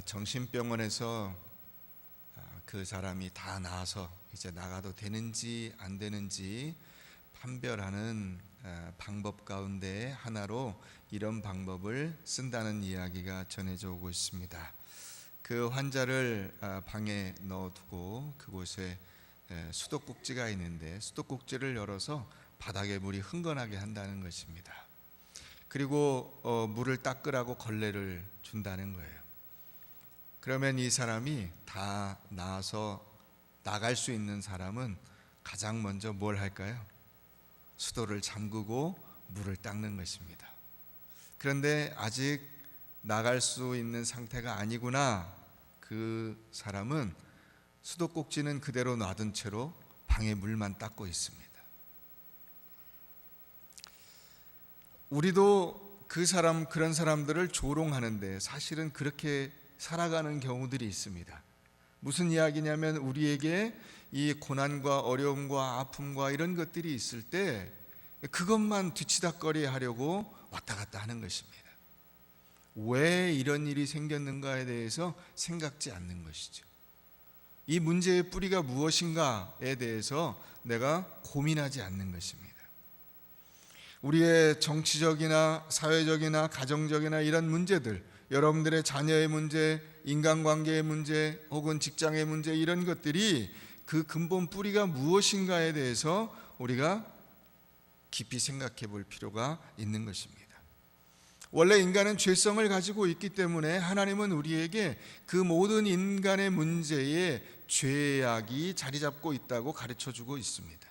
정신병원에서 그 사람이 다 나아서 이제 나가도 되는지 안 되는지 판별하는 방법 가운데 하나로 이런 방법을 쓴다는 이야기가 전해져 오고 있습니다. 그 환자를 방에 넣어두고 그곳에 수도꼭지가 있는데 수도꼭지를 열어서 바닥에 물이 흥건하게 한다는 것입니다. 그리고 물을 닦으라고 걸레를 준다는 거예요. 그러면 이 사람이 다 나아서 나갈 수 있는 사람은 가장 먼저 뭘 할까요? 수도를 잠그고 물을 닦는 것입니다. 그런데 아직 나갈 수 있는 상태가 아니구나. 그 사람은 수도꼭지는 그대로 놔둔 채로 방에 물만 닦고 있습니다. 우리도 그런 사람들을 조롱하는데 사실은 그렇게 살아가는 경우들이 있습니다. 무슨 이야기냐면 우리에게 이 고난과 어려움과 아픔과 이런 것들이 있을 때 그것만 뒤치다꺼리 하려고 왔다 갔다 하는 것입니다. 왜 이런 일이 생겼는가에 대해서 생각지 않는 것이죠. 이 문제의 뿌리가 무엇인가에 대해서 내가 고민하지 않는 것입니다. 우리의 정치적이나 사회적이나 가정적이나 이런 문제들, 여러분들의 자녀의 문제, 인간관계의 문제, 혹은 직장의 문제, 이런 것들이 그 근본 뿌리가 무엇인가에 대해서 우리가 깊이 생각해 볼 필요가 있는 것입니다. 원래 인간은 죄성을 가지고 있기 때문에 하나님은 우리에게 그 모든 인간의 문제에 죄악이 자리 잡고 있다고 가르쳐 주고 있습니다.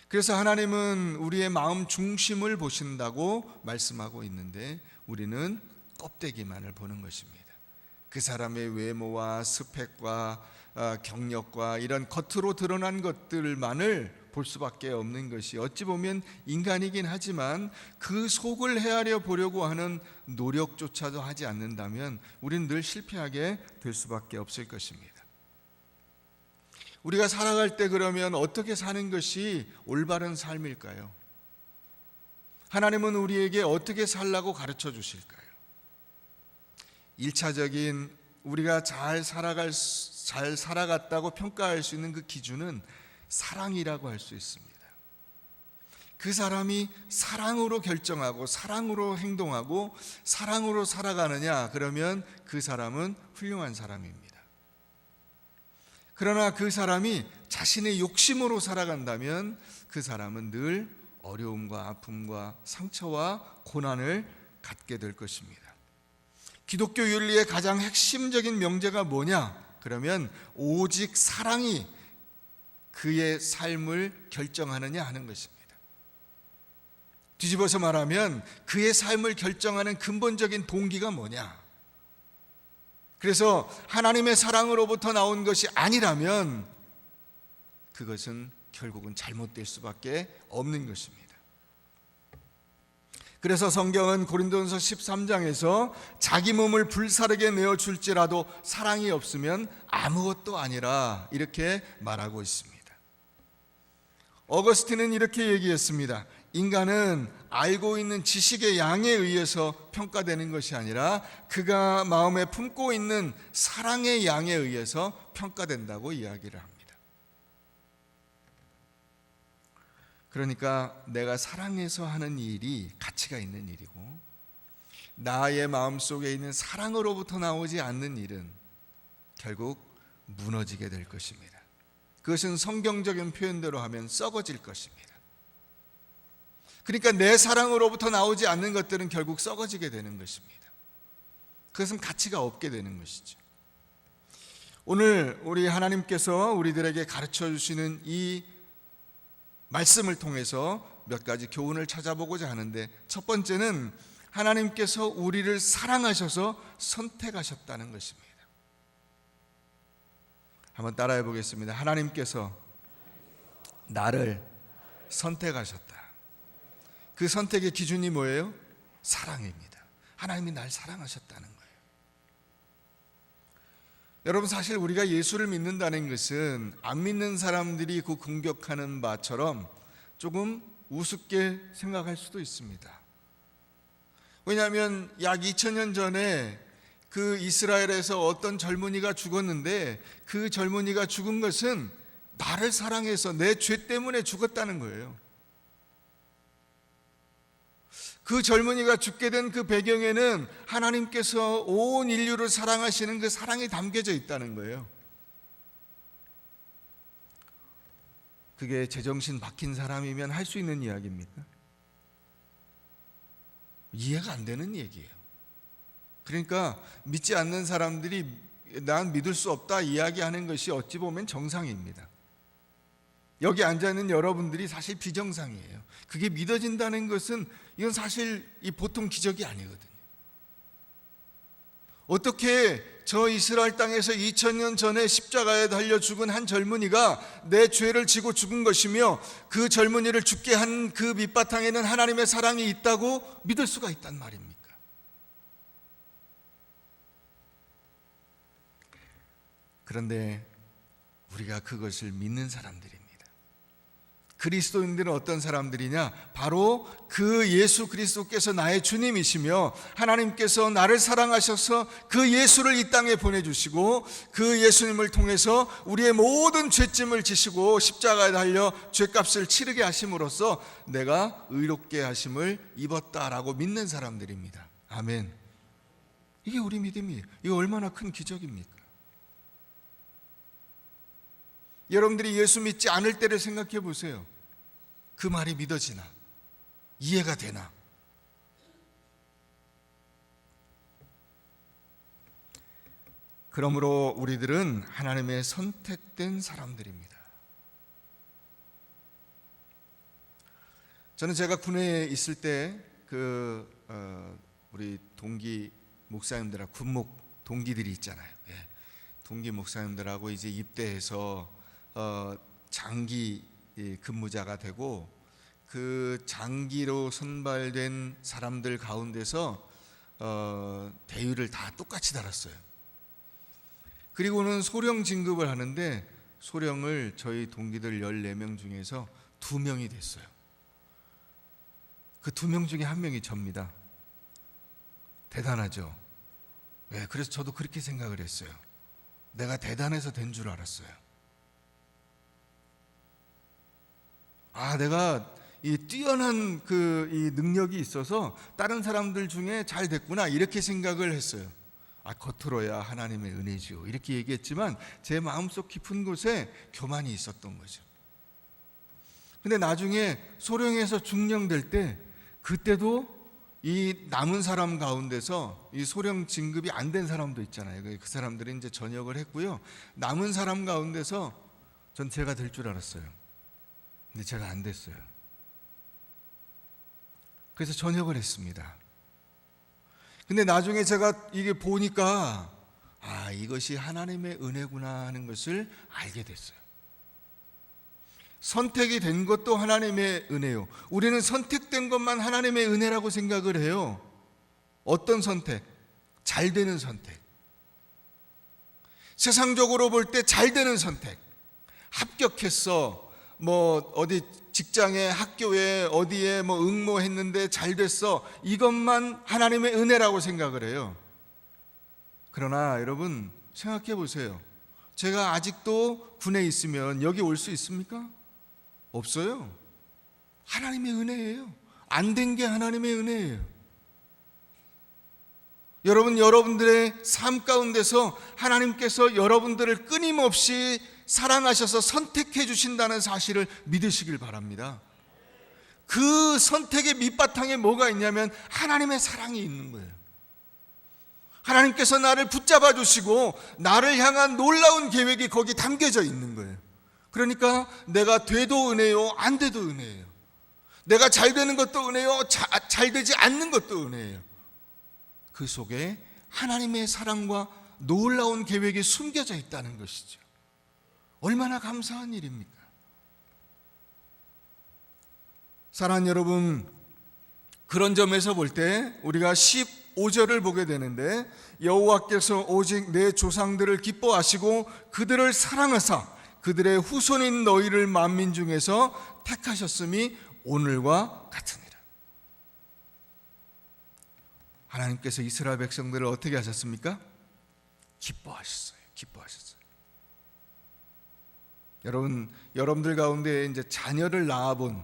그래서 하나님은 우리의 마음 중심을 보신다고 말씀하고 있는데 우리는 껍데기만을 보는 것입니다. 그 사람의 외모와 스펙과 경력과 이런 겉으로 드러난 것들만을 볼 수밖에 없는 것이 어찌 보면 인간이긴 하지만 그 속을 헤아려 보려고 하는 노력조차도 하지 않는다면 우리는 늘 실패하게 될 수밖에 없을 것입니다. 우리가 살아갈 때 그러면 어떻게 사는 것이 올바른 삶일까요? 하나님은 우리에게 어떻게 살라고 가르쳐 주실까요? 1차적인 우리가 잘 살아갔다고 평가할 수 있는 그 기준은 사랑이라고 할 수 있습니다. 그 사람이 사랑으로 결정하고 사랑으로 행동하고 사랑으로 살아가느냐, 그러면 그 사람은 훌륭한 사람입니다. 그러나 그 사람이 자신의 욕심으로 살아간다면 그 사람은 늘 어려움과 아픔과 상처와 고난을 갖게 될 것입니다. 기독교 윤리의 가장 핵심적인 명제가 뭐냐? 그러면 오직 사랑이 그의 삶을 결정하느냐 하는 것입니다. 뒤집어서 말하면 그의 삶을 결정하는 근본적인 동기가 뭐냐? 그래서 하나님의 사랑으로부터 나온 것이 아니라면 그것은 결국은 잘못될 수밖에 없는 것입니다. 그래서 성경은 고린도전서 13장에서 자기 몸을 불사르게 내어줄지라도 사랑이 없으면 아무것도 아니라 이렇게 말하고 있습니다. 어거스틴은 이렇게 얘기했습니다. 인간은 알고 있는 지식의 양에 의해서 평가되는 것이 아니라 그가 마음에 품고 있는 사랑의 양에 의해서 평가된다고 이야기를 합니다. 그러니까 내가 사랑해서 하는 일이 가치가 있는 일이고 나의 마음속에 있는 사랑으로부터 나오지 않는 일은 결국 무너지게 될 것입니다. 그것은 성경적인 표현대로 하면 썩어질 것입니다. 그러니까 내 사랑으로부터 나오지 않는 것들은 결국 썩어지게 되는 것입니다. 그것은 가치가 없게 되는 것이죠. 오늘 우리 하나님께서 우리들에게 가르쳐 주시는 이 말씀을 통해서 몇 가지 교훈을 찾아보고자 하는데, 첫 번째는 하나님께서 우리를 사랑하셔서 선택하셨다는 것입니다. 한번 따라해 보겠습니다. 하나님께서 나를 선택하셨다. 그 선택의 기준이 뭐예요? 사랑입니다. 하나님이 날 사랑하셨다는 거예요. 여러분, 사실 우리가 예수를 믿는다는 것은 안 믿는 사람들이 그 공격하는 바처럼 조금 우습게 생각할 수도 있습니다. 왜냐하면 약 2000년 전에 그 이스라엘에서 어떤 젊은이가 죽었는데 그 젊은이가 죽은 것은 나를 사랑해서 내 죄 때문에 죽었다는 거예요. 그 젊은이가 죽게 된 그 배경에는 하나님께서 온 인류를 사랑하시는 그 사랑이 담겨져 있다는 거예요. 그게 제정신 박힌 사람이면 할 수 있는 이야기입니까? 이해가 안 되는 얘기예요. 그러니까 믿지 않는 사람들이 난 믿을 수 없다 이야기하는 것이 어찌 보면 정상입니다. 여기 앉아있는 여러분들이 사실 비정상이에요. 그게 믿어진다는 것은 이건 사실 보통 기적이 아니거든요. 어떻게 저 이스라엘 땅에서 2000년 전에 십자가에 달려 죽은 한 젊은이가 내 죄를 지고 죽은 것이며 그 젊은이를 죽게 한 그 밑바탕에는 하나님의 사랑이 있다고 믿을 수가 있단 말입니까? 그런데 우리가 그것을 믿는 사람들입니다. 그리스도인들은 어떤 사람들이냐? 바로 그 예수 그리스도께서 나의 주님이시며 하나님께서 나를 사랑하셔서 그 예수를 이 땅에 보내주시고 그 예수님을 통해서 우리의 모든 죄짐을 지시고 십자가에 달려 죄값을 치르게 하심으로써 내가 의롭게 하심을 입었다라고 믿는 사람들입니다. 아멘. 이게 우리 믿음이에요. 이거 얼마나 큰 기적입니까? 여러분들이 예수 믿지 않을 때를 생각해 보세요. 그 말이 믿어지나? 이해가 되나? 그러므로 우리들은 하나님의 선택된 사람들입니다. 저는 제가 군에 있을 때 우리 동기 목사님들하고 군목 동기들이 있잖아요. 동기 목사님들하고 이제 입대해서 장기 근무자가 되고 그 장기로 선발된 사람들 가운데서 대위를 다 똑같이 달았어요. 그리고는 소령 진급을 하는데 소령을 저희 동기들 14명 중에서 2명이 됐어요. 그 2명 중에 1명이 접니다. 대단하죠? 그래서 저도 그렇게 생각을 했어요. 내가 대단해서 된 줄 알았어요. 내가 이 뛰어난 이 능력이 있어서 다른 사람들 중에 잘 됐구나 이렇게 생각을 했어요. 겉으로야 하나님의 은혜지요 이렇게 얘기했지만 제 마음속 깊은 곳에 교만이 있었던 거죠. 근데 나중에 소령에서 중령될 때 그때도 이 남은 사람 가운데서 이 소령 진급이 안 된 사람도 있잖아요. 그 사람들은 이제 전역을 했고요. 남은 사람 가운데서 전 제가 될 줄 알았어요. 근데 제가 안 됐어요. 그래서 전역을 했습니다. 근데 나중에 제가 이게 보니까 이것이 하나님의 은혜구나 하는 것을 알게 됐어요. 선택이 된 것도 하나님의 은혜요. 우리는 선택된 것만 하나님의 은혜라고 생각을 해요. 어떤 선택? 잘 되는 선택. 세상적으로 볼 때 잘 되는 선택. 합격했어. 어디 직장에 학교에 어디에 응모했는데 잘 됐어. 이것만 하나님의 은혜라고 생각을 해요. 그러나 여러분 생각해 보세요. 제가 아직도 군에 있으면 여기 올 수 있습니까? 없어요. 하나님의 은혜예요. 안 된 게 하나님의 은혜예요. 여러분들의 삶 가운데서 하나님께서 여러분들을 끊임없이 사랑하셔서 선택해 주신다는 사실을 믿으시길 바랍니다. 그 선택의 밑바탕에 뭐가 있냐면 하나님의 사랑이 있는 거예요. 하나님께서 나를 붙잡아 주시고 나를 향한 놀라운 계획이 거기 담겨져 있는 거예요. 그러니까 내가 돼도 은혜요, 안 돼도 은혜예요. 내가 잘 되는 것도 은혜요, 잘 되지 않는 것도 은혜예요. 그 속에 하나님의 사랑과 놀라운 계획이 숨겨져 있다는 것이죠. 얼마나 감사한 일입니까? 사랑하는 여러분, 그런 점에서 볼 때 우리가 15절을 보게 되는데 여호와께서 오직 내 조상들을 기뻐하시고 그들을 사랑하사 그들의 후손인 너희를 만민 중에서 택하셨음이 오늘과 같으니라. 하나님께서 이스라엘 백성들을 어떻게 하셨습니까? 기뻐하셨어요. 여러분들 가운데 이제 자녀를 낳아본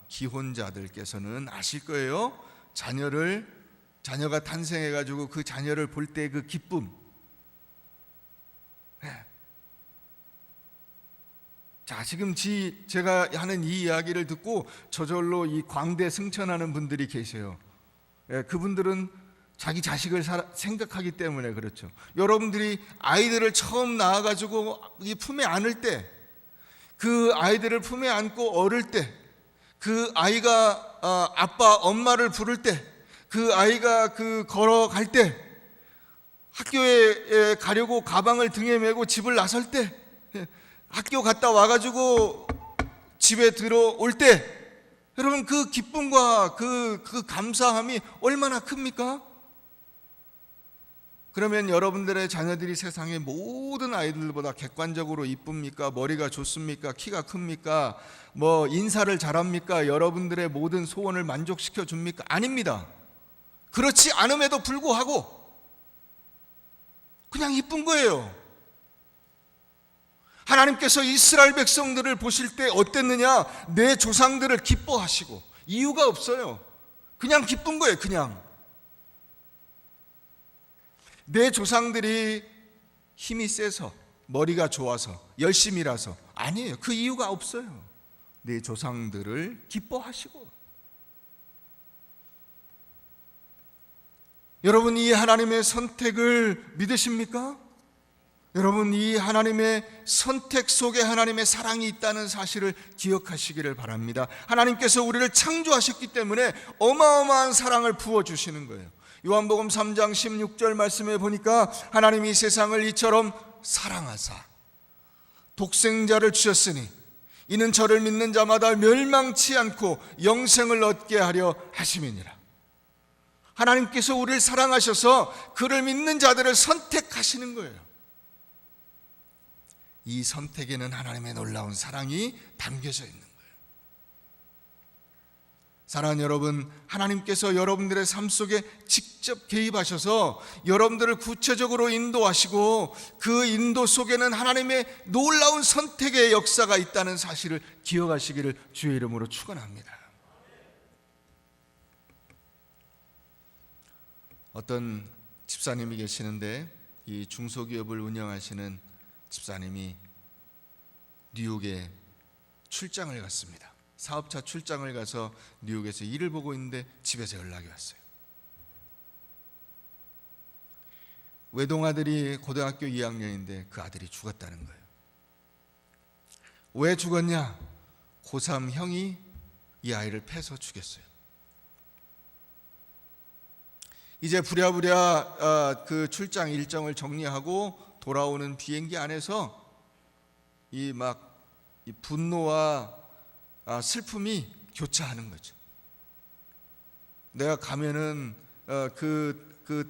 기혼자들께서는 아실 거예요. 자녀가 탄생해가지고 그 자녀를 볼 때 그 기쁨. 자, 지금 제가 하는 이 이야기를 듣고 저절로 이 광대 승천하는 분들이 계세요. 그분들은 자기 자식을 생각하기 때문에 그렇죠. 여러분들이 아이들을 처음 낳아가지고 이 품에 안을 때, 그 아이들을 품에 안고 어릴 때, 그 아이가 아빠, 엄마를 부를 때, 그 아이가 걸어갈 때, 학교에 가려고 가방을 등에 메고 집을 나설 때, 학교 갔다 와가지고 집에 들어올 때, 여러분 그 기쁨과 그 감사함이 얼마나 큽니까? 그러면 여러분들의 자녀들이 세상의 모든 아이들보다 객관적으로 이쁩니까? 머리가 좋습니까? 키가 큽니까? 뭐 인사를 잘합니까? 여러분들의 모든 소원을 만족시켜 줍니까? 아닙니다. 그렇지 않음에도 불구하고 그냥 이쁜 거예요. 하나님께서 이스라엘 백성들을 보실 때 어땠느냐? 내 조상들을 기뻐하시고, 이유가 없어요. 그냥 기쁜 거예요. 그냥 내 조상들이 힘이 세서, 머리가 좋아서, 열심히라서 아니에요. 그 이유가 없어요. 내 조상들을 기뻐하시고. 여러분 이 하나님의 선택을 믿으십니까? 여러분 이 하나님의 선택 속에 하나님의 사랑이 있다는 사실을 기억하시기를 바랍니다. 하나님께서 우리를 창조하셨기 때문에 어마어마한 사랑을 부어주시는 거예요. 요한복음 3장 16절 말씀에 보니까 하나님이 세상을 이처럼 사랑하사 독생자를 주셨으니 이는 저를 믿는 자마다 멸망치 않고 영생을 얻게 하려 하심이니라. 하나님께서 우리를 사랑하셔서 그를 믿는 자들을 선택하시는 거예요. 이 선택에는 하나님의 놀라운 사랑이 담겨져 있는 거예요. 사랑하는 여러분, 하나님께서 여러분들의 삶 속에 직접 개입하셔서 여러분들을 구체적으로 인도하시고 그 인도 속에는 하나님의 놀라운 선택의 역사가 있다는 사실을 기억하시기를 주의 이름으로 축원합니다. 어떤 집사님이 계시는데 이 중소기업을 운영하시는 집사님이 뉴욕에 출장을 갔습니다. 사업차 출장을 가서 뉴욕에서 일을 보고 있는데 집에서 연락이 왔어요. 외동아들이 고등학교 2학년인데 그 아들이 죽었다는 거예요. 왜 죽었냐? 고3 형이 이 아이를 패서 죽였어요. 이제 부랴부랴 그 출장 일정을 정리하고 돌아오는 비행기 안에서 이 분노와 슬픔이 교차하는 거죠. 내가 가면은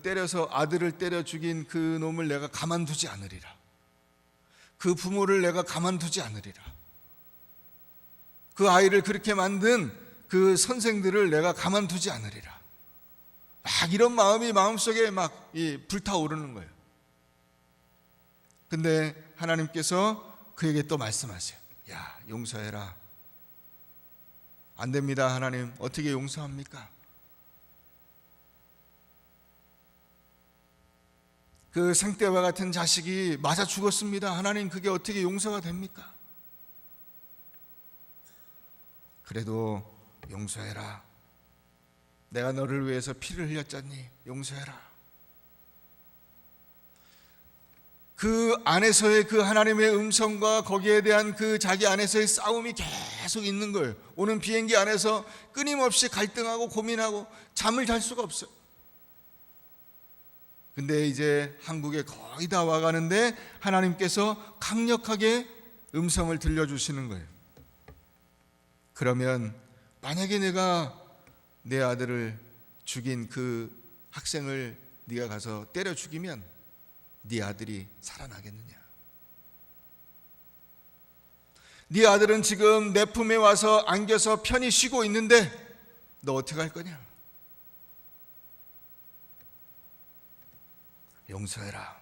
때려서 아들을 때려 죽인 그 놈을 내가 가만두지 않으리라. 그 부모를 내가 가만두지 않으리라. 그 아이를 그렇게 만든 그 선생들을 내가 가만두지 않으리라. 막 이런 마음이 마음속에 불타오르는 거예요. 근데 하나님께서 그에게 또 말씀하세요. 야, 용서해라. 안 됩니다. 하나님 어떻게 용서합니까? 그 생떼와 같은 자식이 맞아 죽었습니다. 하나님 그게 어떻게 용서가 됩니까? 그래도 용서해라. 내가 너를 위해서 피를 흘렸잖니. 용서해라. 그 안에서의 그 하나님의 음성과 거기에 대한 그 자기 안에서의 싸움이 계속 있는 거예요. 오는 비행기 안에서 끊임없이 갈등하고 고민하고 잠을 잘 수가 없어요. 근데 이제 한국에 거의 다 와가는데 하나님께서 강력하게 음성을 들려주시는 거예요. 그러면 만약에 내가 내 아들을 죽인 그 학생을 네가 가서 때려 죽이면 네 아들이 살아나겠느냐? 네 아들은 지금 내 품에 와서 안겨서 편히 쉬고 있는데 너 어떻게 할 거냐? 용서해라.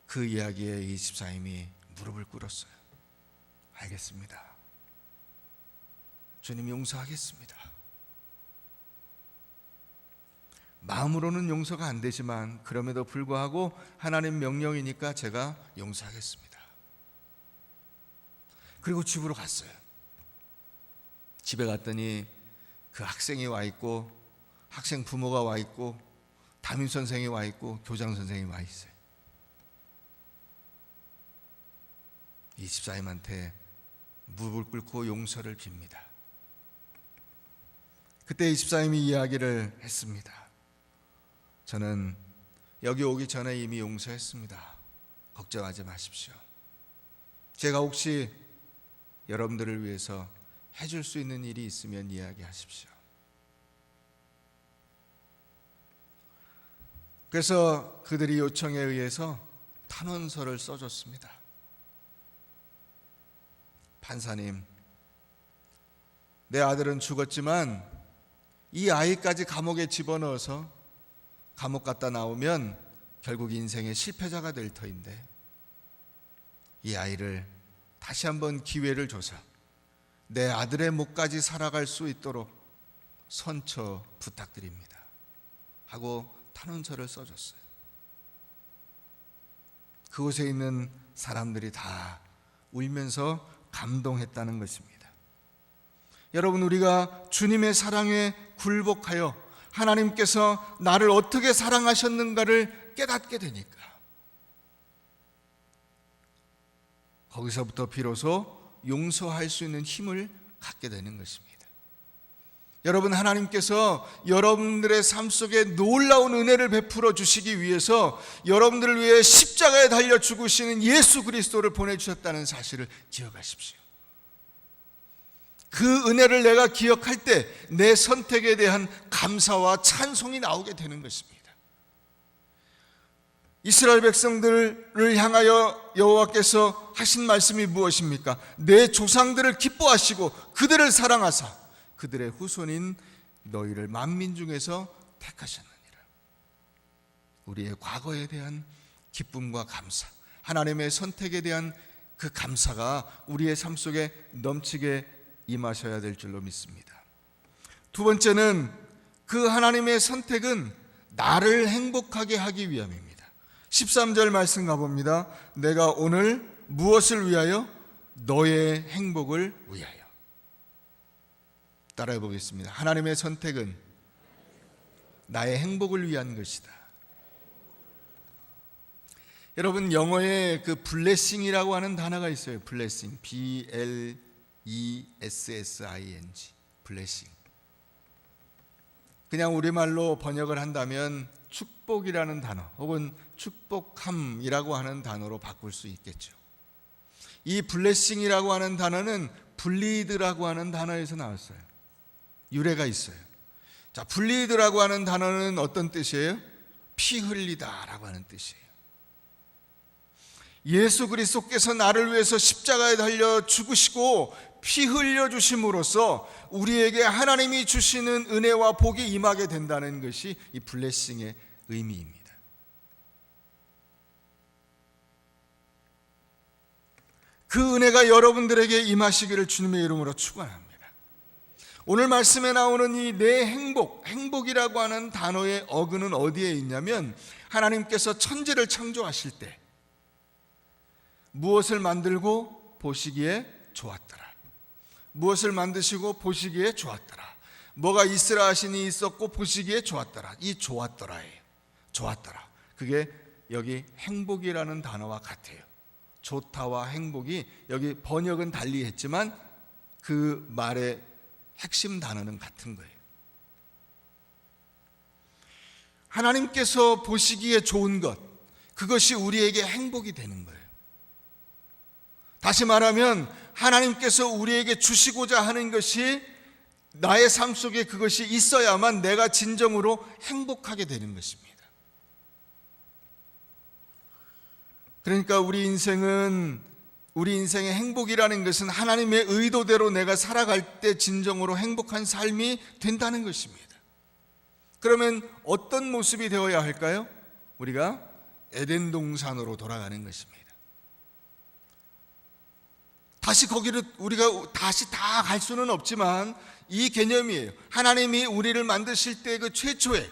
그 이야기에 이 집사님이 무릎을 꿇었어요. 알겠습니다. 주님 용서하겠습니다. 마음으로는 용서가 안 되지만 그럼에도 불구하고 하나님 명령이니까 제가 용서하겠습니다. 그리고 집으로 갔어요. 집에 갔더니 그 학생이 와 있고 학생 부모가 와 있고 담임 선생이 와 있고 교장 선생이 와 있어요. 이 집사님한테 무릎을 꿇고 용서를 빕니다. 그때 이 집사님이 이야기를 했습니다. 저는 여기 오기 전에 이미 용서했습니다. 걱정하지 마십시오. 제가 혹시 여러분들을 위해서 해줄 수 있는 일이 있으면 이야기하십시오. 그래서 그들이 요청에 의해서 탄원서를 써줬습니다. 판사님, 내 아들은 죽었지만 이 아이까지 감옥에 집어넣어서 감옥 갔다 나오면 결국 인생의 실패자가 될 터인데 이 아이를 다시 한번 기회를 줘서 내 아들의 목까지 살아갈 수 있도록 선처 부탁드립니다 하고 탄원서를 써줬어요. 그곳에 있는 사람들이 다 울면서 감동했다는 것입니다. 여러분, 우리가 주님의 사랑에 굴복하여 하나님께서 나를 어떻게 사랑하셨는가를 깨닫게 되니까 거기서부터 비로소 용서할 수 있는 힘을 갖게 되는 것입니다. 여러분, 하나님께서 여러분들의 삶 속에 놀라운 은혜를 베풀어 주시기 위해서 여러분들을 위해 십자가에 달려 죽으시는 예수 그리스도를 보내주셨다는 사실을 기억하십시오. 그 은혜를 내가 기억할 때 내 선택에 대한 감사와 찬송이 나오게 되는 것입니다. 이스라엘 백성들을 향하여 여호와께서 하신 말씀이 무엇입니까? 내 조상들을 기뻐하시고 그들을 사랑하사 그들의 후손인 너희를 만민 중에서 택하셨느니라. 우리의 과거에 대한 기쁨과 감사, 하나님의 선택에 대한 그 감사가 우리의 삶 속에 넘치게 임하셔야 될 줄로 믿습니다. 두 번째는 그 하나님의 선택은 나를 행복하게 하기 위함입니다. 13절 말씀 가봅니다. 내가 오늘 무엇을 위하여? 너의 행복을 위하여. 따라해 보겠습니다. 하나님의 선택은 나의 행복을 위한 것이다. 여러분, 영어에 그 블레싱이라고 하는 단어가 있어요. 블레싱, B-L-E-S-S-I-N-G, 블레싱. 그냥 우리말로 번역을 한다면 축복이라는 단어 혹은 축복함이라고 하는 단어로 바꿀 수 있겠죠. 이 블레싱이라고 하는 단어는 블리드라고 하는 단어에서 나왔어요. 유래가 있어요. 자, 블리드라고 하는 단어는 어떤 뜻이에요? 피 흘리다라고 하는 뜻이에요. 예수 그리스도께서 나를 위해서 십자가에 달려 죽으시고 피 흘려 주심으로써 우리에게 하나님이 주시는 은혜와 복이 임하게 된다는 것이 이 블레싱의 의미입니다. 그 은혜가 여러분들에게 임하시기를 주님의 이름으로 축원합니다. 오늘 말씀에 나오는 이 내 행복이라고 하는 단어의 어근은 어디에 있냐면 하나님께서 천지를 창조하실 때 무엇을 만들고 보시기에 좋았더라. 무엇을 만드시고 보시기에 좋았더라. 뭐가 있으라 하시니 있었고 보시기에 좋았더라. 이 좋았더라예요. 좋았더라. 그게 여기 행복이라는 단어와 같아요. 좋다와 행복이 여기 번역은 달리 했지만 그 말의 핵심 단어는 같은 거예요. 하나님께서 보시기에 좋은 것, 그것이 우리에게 행복이 되는 거예요. 다시 말하면 하나님께서 우리에게 주시고자 하는 것이 나의 삶 속에 그것이 있어야만 내가 진정으로 행복하게 되는 것입니다. 그러니까 우리 인생의 행복이라는 것은 하나님의 의도대로 내가 살아갈 때 진정으로 행복한 삶이 된다는 것입니다. 그러면 어떤 모습이 되어야 할까요? 우리가 에덴 동산으로 돌아가는 것입니다. 다시 거기를 우리가 다시 다 갈 수는 없지만 이 개념이에요. 하나님이 우리를 만드실 때 그 최초에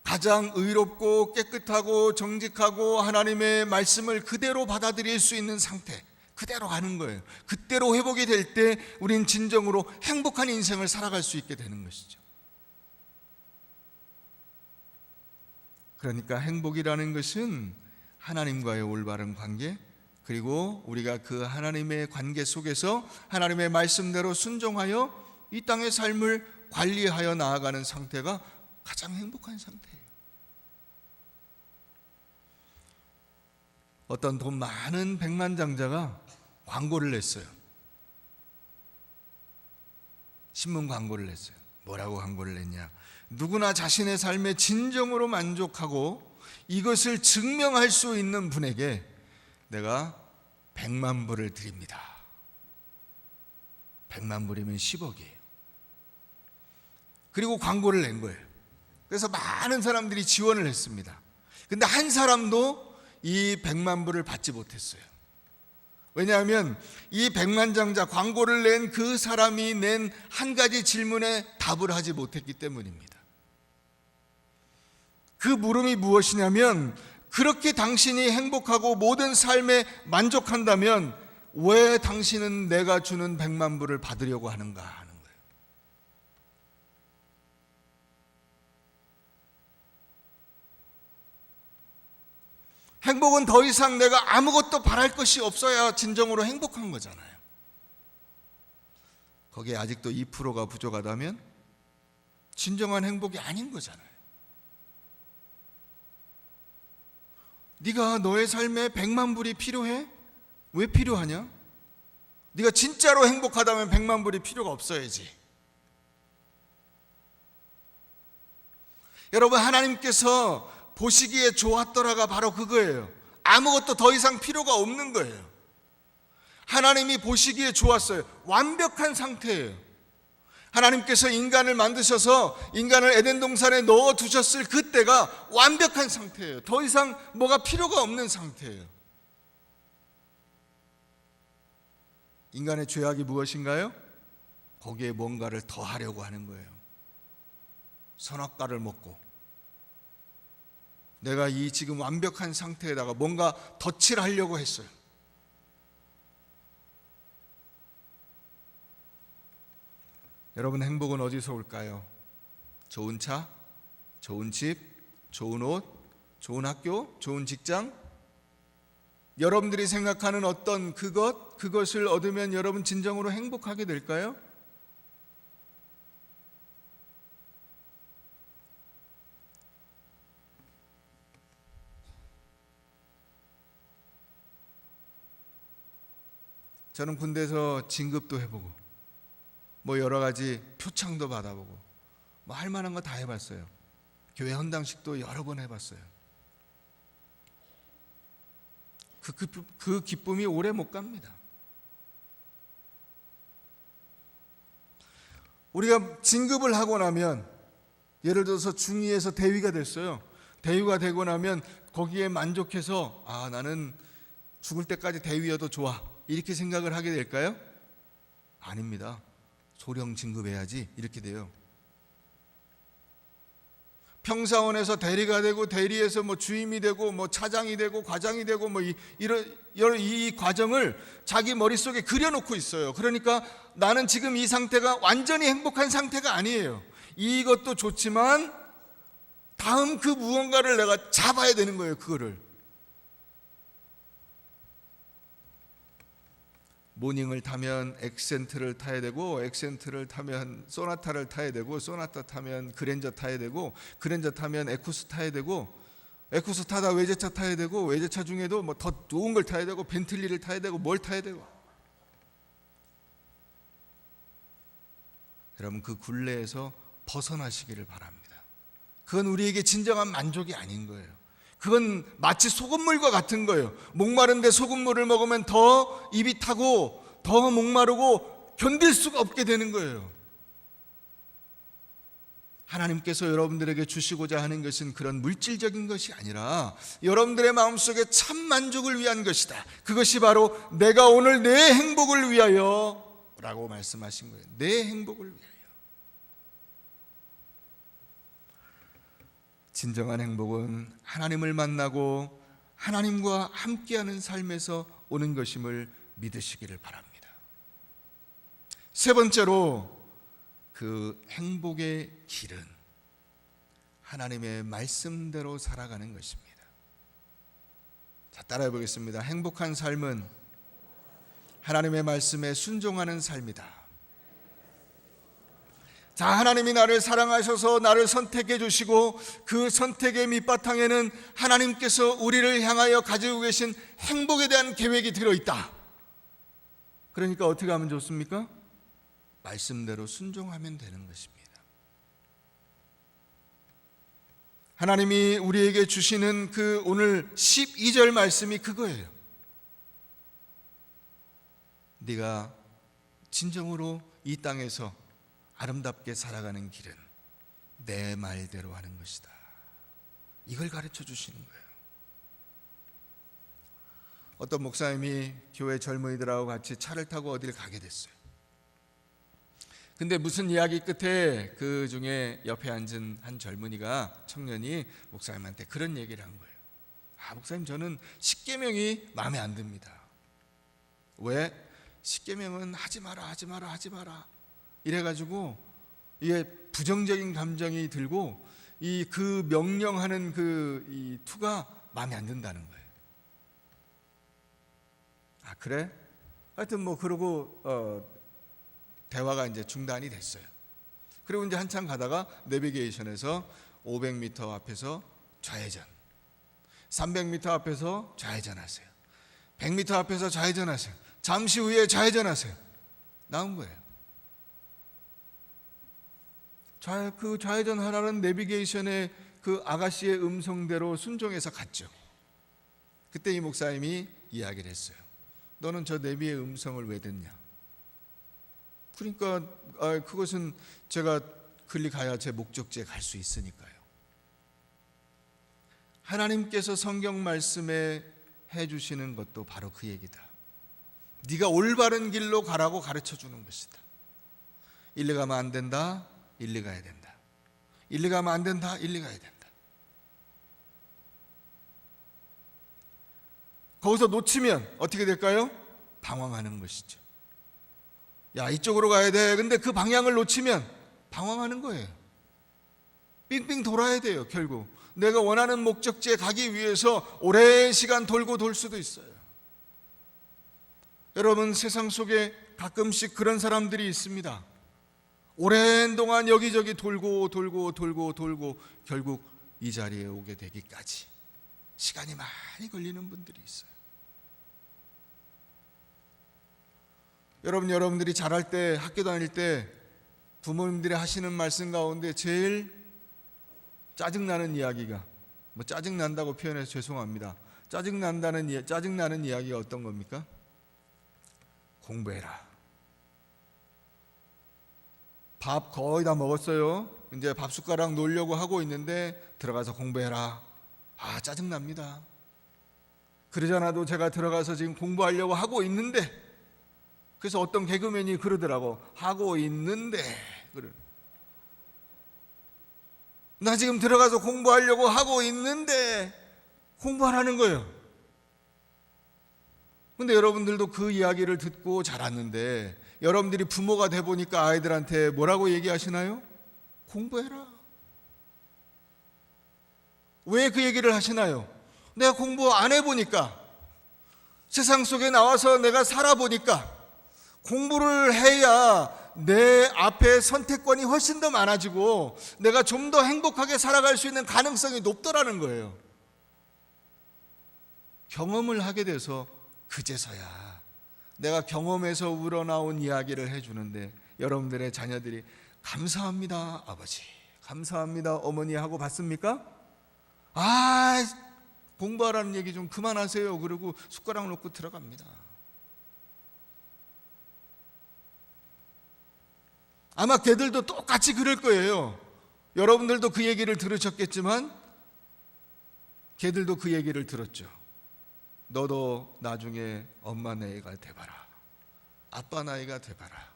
가장 의롭고 깨끗하고 정직하고 하나님의 말씀을 그대로 받아들일 수 있는 상태, 그대로 가는 거예요. 그때로 회복이 될 때 우린 진정으로 행복한 인생을 살아갈 수 있게 되는 것이죠. 그러니까 행복이라는 것은 하나님과의 올바른 관계, 그리고 우리가 그 하나님의 관계 속에서 하나님의 말씀대로 순종하여 이 땅의 삶을 관리하여 나아가는 상태가 가장 행복한 상태예요. 어떤 돈 많은 백만장자가 광고를 냈어요. 신문 광고를 냈어요. 뭐라고 광고를 냈냐? 누구나 자신의 삶에 진정으로 만족하고 이것을 증명할 수 있는 분에게 내가 100만 불을 드립니다. 100만 불이면 10억이에요. 그리고 광고를 낸 거예요. 그래서 많은 사람들이 지원을 했습니다. 근데 한 사람도 이 100만 불을 받지 못했어요. 왜냐하면 이 백만장자 광고를 낸 그 사람이 낸 한 가지 질문에 답을 하지 못했기 때문입니다. 그 물음이 무엇이냐면, 그렇게 당신이 행복하고 모든 삶에 만족한다면 왜 당신은 내가 주는 100만 불을 받으려고 하는가 하는 거예요. 행복은 더 이상 내가 아무것도 바랄 것이 없어야 진정으로 행복한 거잖아요. 거기에 아직도 2%가 부족하다면 진정한 행복이 아닌 거잖아요. 네가 너의 삶에 100만 불이 필요해? 왜 필요하냐? 네가 진짜로 행복하다면 100만 불이 필요가 없어야지. 여러분, 하나님께서 보시기에 좋았더라가 바로 그거예요. 아무것도 더 이상 필요가 없는 거예요. 하나님이 보시기에 좋았어요. 완벽한 상태예요. 하나님께서 인간을 만드셔서 인간을 에덴 동산에 넣어 두셨을 그때가 완벽한 상태예요. 더 이상 뭐가 필요가 없는 상태예요. 인간의 죄악이 무엇인가요? 거기에 뭔가를 더 하려고 하는 거예요. 선악과를 먹고 내가 이 지금 완벽한 상태에다가 뭔가 덧칠 하려고 했어요. 여러분, 행복은 어디서 올까요? 좋은 차, 좋은 집, 좋은 옷, 좋은 학교, 좋은 직장? 여러분들이 생각하는 어떤 그것을 얻으면 여러분 진정으로 행복하게 될까요? 저는 군대에서 진급도 해보고 뭐 여러 가지 표창도 받아보고 뭐 할 만한 거 다 해봤어요. 교회 헌당식도 여러 번 해봤어요. 그 기쁨이 오래 못 갑니다. 우리가 진급을 하고 나면, 예를 들어서 중위에서 대위가 됐어요. 대위가 되고 나면 거기에 만족해서 나는 죽을 때까지 대위여도 좋아, 이렇게 생각을 하게 될까요? 아닙니다. 소령 진급해야지, 이렇게 돼요. 평사원에서 대리가 되고 대리에서 뭐 주임이 되고 뭐 차장이 되고 과장이 되고 뭐 이 과정을 자기 머릿속에 그려놓고 있어요. 그러니까 나는 지금 이 상태가 완전히 행복한 상태가 아니에요. 이것도 좋지만 다음 그 무언가를 내가 잡아야 되는 거예요. 그거를. 모닝을 타면 액센트를 타야 되고, 액센트를 타면 소나타를 타야 되고, 소나타 타면 그랜저 타야 되고, 그랜저 타면 에쿠스 타야 되고, 에쿠스 타다 외제차 타야 되고, 외제차 중에도 뭐 더 좋은 걸 타야 되고, 벤틀리를 타야 되고, 뭘 타야 되고. 여러분, 그 굴레에서 벗어나시기를 바랍니다. 그건 우리에게 진정한 만족이 아닌 거예요. 그건 마치 소금물과 같은 거예요. 목마른데 소금물을 먹으면 더 입이 타고 더 목마르고 견딜 수가 없게 되는 거예요. 하나님께서 여러분들에게 주시고자 하는 것은 그런 물질적인 것이 아니라 여러분들의 마음속에 참 만족을 위한 것이다. 그것이 바로 내가 오늘 내 행복을 위하여 라고 말씀하신 거예요. 내 행복을 위하여. 진정한 행복은 하나님을 만나고 하나님과 함께하는 삶에서 오는 것임을 믿으시기를 바랍니다. 세 번째로 그 행복의 길은 하나님의 말씀대로 살아가는 것입니다. 자, 따라해 보겠습니다. 행복한 삶은 하나님의 말씀에 순종하는 삶이다. 자, 하나님이 나를 사랑하셔서 나를 선택해 주시고 그 선택의 밑바탕에는 하나님께서 우리를 향하여 가지고 계신 행복에 대한 계획이 들어있다. 그러니까 어떻게 하면 좋습니까? 말씀대로 순종하면 되는 것입니다. 하나님이 우리에게 주시는 그 오늘 12절 말씀이 그거예요. 네가 진정으로 이 땅에서 아름답게 살아가는 길은 내 말대로 하는 것이다. 이걸 가르쳐 주시는 거예요. 어떤 목사님이 교회 젊은이들하고 같이 차를 타고 어디를 가게 됐어요. 근데 무슨 이야기 끝에 그 중에 옆에 앉은 한 젊은이가, 청년이 목사님한테 그런 얘기를 한 거예요. 목사님, 저는 십계명이 마음에 안 듭니다. 왜? 십계명은 하지 마라, 하지 마라, 하지 마라. 이래가지고 이게 부정적인 감정이 들고 그 명령하는 이 투가 마음에 안 든다는 거예요. 그래? 하여튼 그러고 대화가 이제 중단이 됐어요. 그리고 이제 한참 가다가 내비게이션에서 500m 앞에서 좌회전, 300m 앞에서 좌회전하세요, 100m 앞에서 좌회전하세요, 잠시 후에 좌회전하세요 나온 거예요. 그 좌회전하라는 내비게이션의 그 아가씨의 음성대로 순종해서 갔죠. 그때 이 목사님이 이야기를 했어요. 너는 저 내비의 음성을 왜 듣냐? 그러니까 그것은 제가 글리 가야 제 목적지에 갈 수 있으니까요. 하나님께서 성경 말씀에 해주시는 것도 바로 그 얘기다. 네가 올바른 길로 가라고 가르쳐 주는 것이다. 일리 가면 안 된다, 일리 가야 된다. 일리 가면 안 된다, 일리 가야 된다. 거기서 놓치면 어떻게 될까요? 방황하는 것이죠. 야, 이쪽으로 가야 돼. 근데 그 방향을 놓치면 방황하는 거예요. 빙빙 돌아야 돼요. 결국 내가 원하는 목적지에 가기 위해서 오랜 시간 돌고 돌 수도 있어요. 여러분, 세상 속에 가끔씩 그런 사람들이 있습니다. 오랜 동안 여기저기 돌고 결국 이 자리에 오게 되기까지 시간이 많이 걸리는 분들이 있어요. 여러분들이 자랄 때, 학교 다닐 때 부모님들이 하시는 말씀 가운데 제일 짜증나는 이야기가, 짜증난다고 표현해서 죄송합니다. 짜증나는 이야기가 어떤 겁니까? 공부해라. 밥 거의 다 먹었어요. 이제 밥 숟가락 놓으려고 하고 있는데 들어가서 공부해라. 짜증납니다. 그러잖아도 제가 들어가서 지금 공부하려고 하고 있는데, 그래서 어떤 개그맨이 그러더라고. 하고 있는데, 나 지금 들어가서 공부하려고 하고 있는데 공부하라는 거예요. 근데 여러분들도 그 이야기를 듣고 자랐는데, 여러분들이 부모가 돼 보니까 아이들한테 뭐라고 얘기하시나요? 공부해라. 왜 그 얘기를 하시나요? 내가 공부 안 해보니까, 세상 속에 나와서 내가 살아보니까 공부를 해야 내 앞에 선택권이 훨씬 더 많아지고 내가 좀 더 행복하게 살아갈 수 있는 가능성이 높더라는 거예요. 경험을 하게 돼서 그제서야 내가 경험에서 우러나온 이야기를 해주는데, 여러분들의 자녀들이 감사합니다 아버지, 감사합니다 어머니 하고 받습니까? 공부하라는 얘기 좀 그만하세요. 그리고 숟가락 놓고 들어갑니다. 아마 걔들도 똑같이 그럴 거예요. 여러분들도 그 얘기를 들으셨겠지만 걔들도 그 얘기를 들었죠. 너도 나중에 엄마 나이가 돼봐라, 아빠 나이가 돼봐라.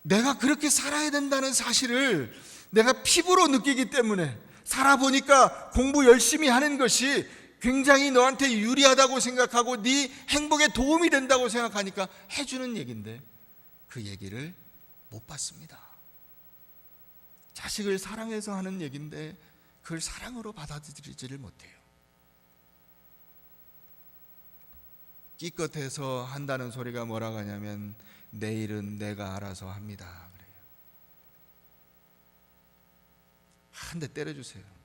내가 그렇게 살아야 된다는 사실을 내가 피부로 느끼기 때문에, 살아보니까 공부 열심히 하는 것이 굉장히 너한테 유리하다고 생각하고 네 행복에 도움이 된다고 생각하니까 해주는 얘기인데 그 얘기를 못 받습니다. 자식을 사랑해서 하는 얘기인데 그걸 사랑으로 받아들이지를 못해요. 기껏해서 한다는 소리가 뭐라고 하냐면 내일은 내가 알아서 합니다 그래요. 한 대 때려주세요.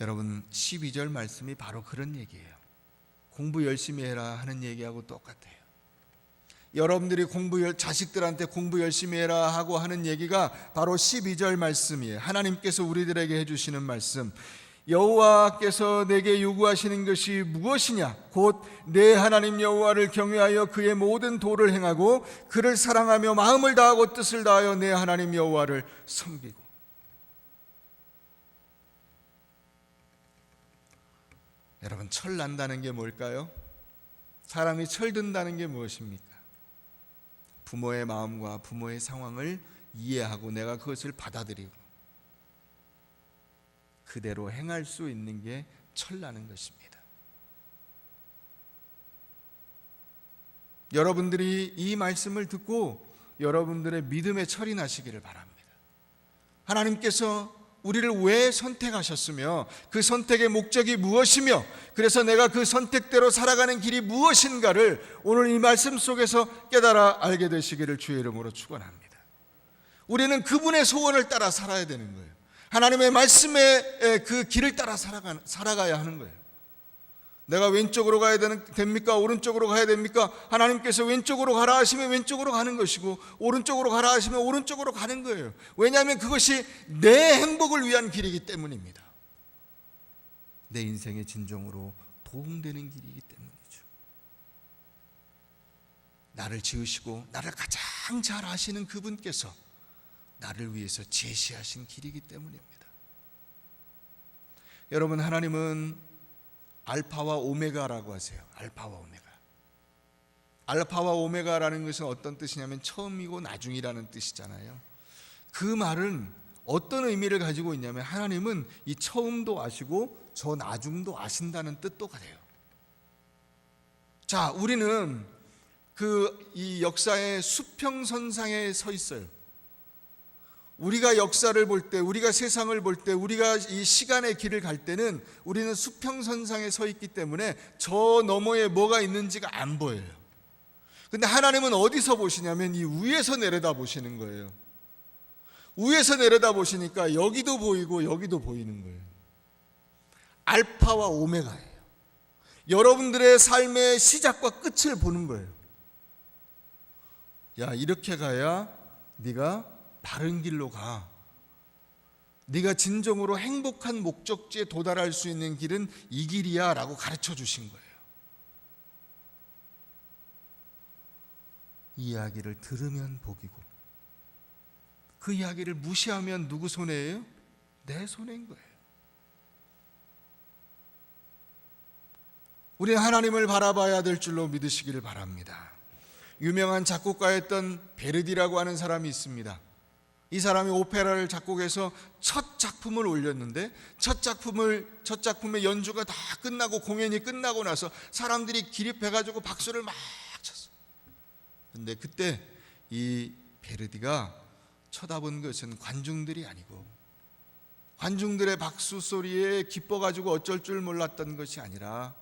여러분, 12절 말씀이 바로 그런 얘기예요. 공부 열심히 해라 하는 얘기하고 똑같아요. 여러분들이 자식들한테 공부 열심히 해라 하고 하는 얘기가 바로 12절 말씀이에요. 하나님께서 우리들에게 해주시는 말씀. 여호와께서 내게 요구하시는 것이 무엇이냐? 곧 내 하나님 여호와를 경외하여 그의 모든 도를 행하고 그를 사랑하며 마음을 다하고 뜻을 다하여 내 하나님 여호와를 섬기고. 여러분, 철 난다는 게 뭘까요? 사람이 철든다는 게 무엇입니까? 부모의 마음과 부모의 상황을 이해하고 내가 그것을 받아들이고 그대로 행할 수 있는 게 철나는 것입니다. 여러분들이 이 말씀을 듣고 여러분들의 믿음의 철이 나시기를 바랍니다. 하나님께서 우리를 왜 선택하셨으며 그 선택의 목적이 무엇이며 그래서 내가 그 선택대로 살아가는 길이 무엇인가를 오늘 이 말씀 속에서 깨달아 알게 되시기를 주의 이름으로 축원합니다. 우리는 그분의 소원을 따라 살아야 되는 거예요. 하나님의 말씀의 그 길을 따라 살아가야 하는 거예요. 내가 왼쪽으로 가야 됩니까? 오른쪽으로 가야 됩니까? 하나님께서 왼쪽으로 가라 하시면 왼쪽으로 가는 것이고 오른쪽으로 가라 하시면 오른쪽으로 가는 거예요. 왜냐하면 그것이 내 행복을 위한 길이기 때문입니다. 내 인생의 진정으로 도움되는 길이기 때문이죠. 나를 지으시고 나를 가장 잘 아시는 그분께서 나를 위해서 제시하신 길이기 때문입니다. 여러분, 하나님은 알파와 오메가라고 하세요. 알파와 오메가. 알파와 오메가라는 것은 어떤 뜻이냐면 처음이고 나중이라는 뜻이잖아요. 그 말은 어떤 의미를 가지고 있냐면 하나님은 이 처음도 아시고 저 나중도 아신다는 뜻도 같아요. 자, 우리는 이 역사의 수평선상에 서 있어요. 우리가 역사를 볼 때, 우리가 세상을 볼 때, 우리가 이 시간의 길을 갈 때는 우리는 수평선상에 서 있기 때문에 저 너머에 뭐가 있는지가 안 보여요. 근데 하나님은 어디서 보시냐면 이 위에서 내려다 보시는 거예요. 위에서 내려다 보시니까 여기도 보이고 여기도 보이는 거예요. 알파와 오메가예요. 여러분들의 삶의 시작과 끝을 보는 거예요. 야, 이렇게 가야 네가 바른 길로 가. 네가 진정으로 행복한 목적지에 도달할 수 있는 길은 이 길이야 라고 가르쳐 주신 거예요. 이 이야기를 들으면 복이고 그 이야기를 무시하면 누구 손해예요? 내 손해인 거예요. 우리는 하나님을 바라봐야 될 줄로 믿으시기를 바랍니다. 유명한 작곡가였던 베르디라고 하는 사람이 있습니다. 이 사람이 오페라를 작곡해서 첫 작품을 올렸는데 첫 작품의 연주가 다 끝나고 공연이 끝나고 나서 사람들이 기립해가지고 박수를 막 쳤어요. 근데 그때 이 베르디가 쳐다본 것은 관중들이 아니고 관중들의 박수 소리에 기뻐가지고 어쩔 줄 몰랐던 것이 아니라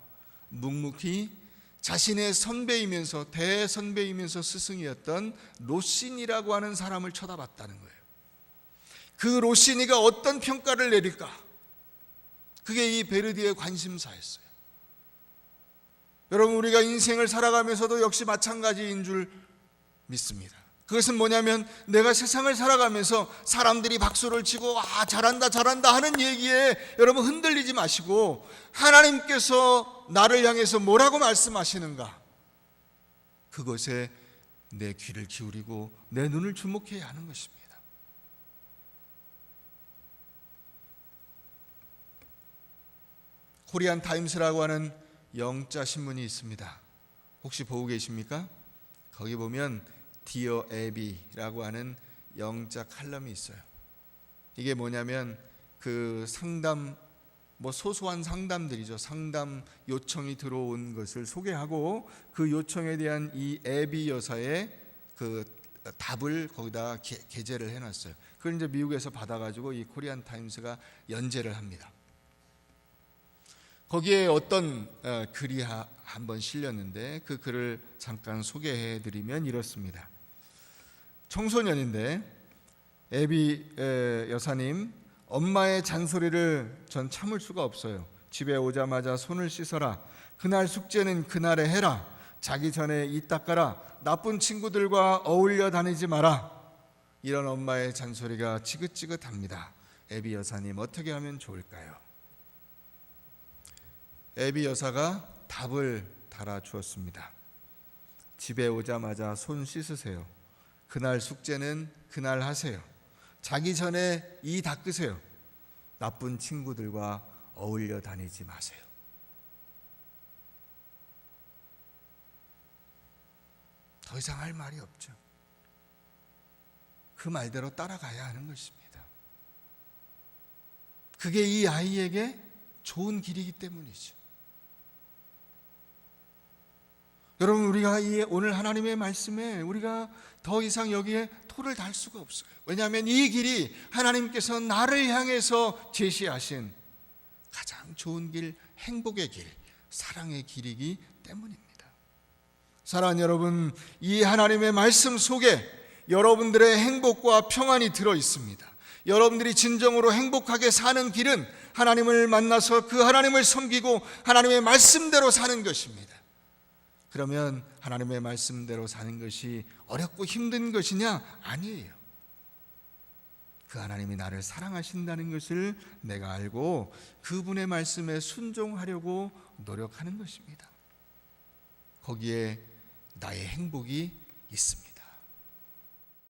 묵묵히 자신의 선배이면서 대선배이면서 스승이었던 로시니라고 하는 사람을 쳐다봤다는 거예요. 그 로시니가 어떤 평가를 내릴까? 그게 이 베르디의 관심사였어요. 여러분, 우리가 인생을 살아가면서도 역시 마찬가지인 줄 믿습니다. 그것은 뭐냐면 내가 세상을 살아가면서 사람들이 박수를 치고 잘한다 잘한다 하는 얘기에 여러분 흔들리지 마시고 하나님께서 나를 향해서 뭐라고 말씀하시는가, 그것에 내 귀를 기울이고 내 눈을 주목해야 하는 것입니다. 코리안 타임스라고 하는 영자 신문이 있습니다. 혹시 보고 계십니까? 거기 보면 디어 에비라고 하는 영자 칼럼이 있어요. 이게 뭐냐면 그 상담, 소소한 상담들이죠. 상담 요청이 들어온 것을 소개하고 그 요청에 대한 이 에비 여사의 그 답을 거기다 게재를 해놨어요. 그걸 이제 미국에서 받아가지고 이 코리안 타임스가 연재를 합니다. 거기에 어떤 글이 한번 실렸는데 그 글을 잠깐 소개해드리면 이렇습니다. 청소년인데 에비 여사님, 엄마의 잔소리를 전 참을 수가 없어요. 집에 오자마자 손을 씻어라. 그날 숙제는 그날에 해라. 자기 전에 이 닦아라. 나쁜 친구들과 어울려 다니지 마라. 이런 엄마의 잔소리가 지긋지긋합니다. 에비 여사님, 어떻게 하면 좋을까요? 에비 여사가 답을 달아주었습니다. 집에 오자마자 손 씻으세요. 그날 숙제는 그날 하세요. 자기 전에 이 닦으세요. 나쁜 친구들과 어울려 다니지 마세요. 더 이상 할 말이 없죠. 그 말대로 따라가야 하는 것입니다. 그게 이 아이에게 좋은 길이기 때문이죠. 여러분, 우리가 오늘 하나님의 말씀에 우리가 더 이상 여기에 토를 달 수가 없어요. 왜냐하면 이 길이 하나님께서 나를 향해서 제시하신 가장 좋은 길, 행복의 길, 사랑의 길이기 때문입니다. 사랑하는 여러분, 이 하나님의 말씀 속에 여러분들의 행복과 평안이 들어 있습니다. 여러분들이 진정으로 행복하게 사는 길은 하나님을 만나서 그 하나님을 섬기고 하나님의 말씀대로 사는 것입니다. 그러면 하나님의 말씀대로 사는 것이 어렵고 힘든 것이냐? 아니에요. 그 하나님이 나를 사랑하신다는 것을 내가 알고 그분의 말씀에 순종하려고 노력하는 것입니다. 거기에 나의 행복이 있습니다.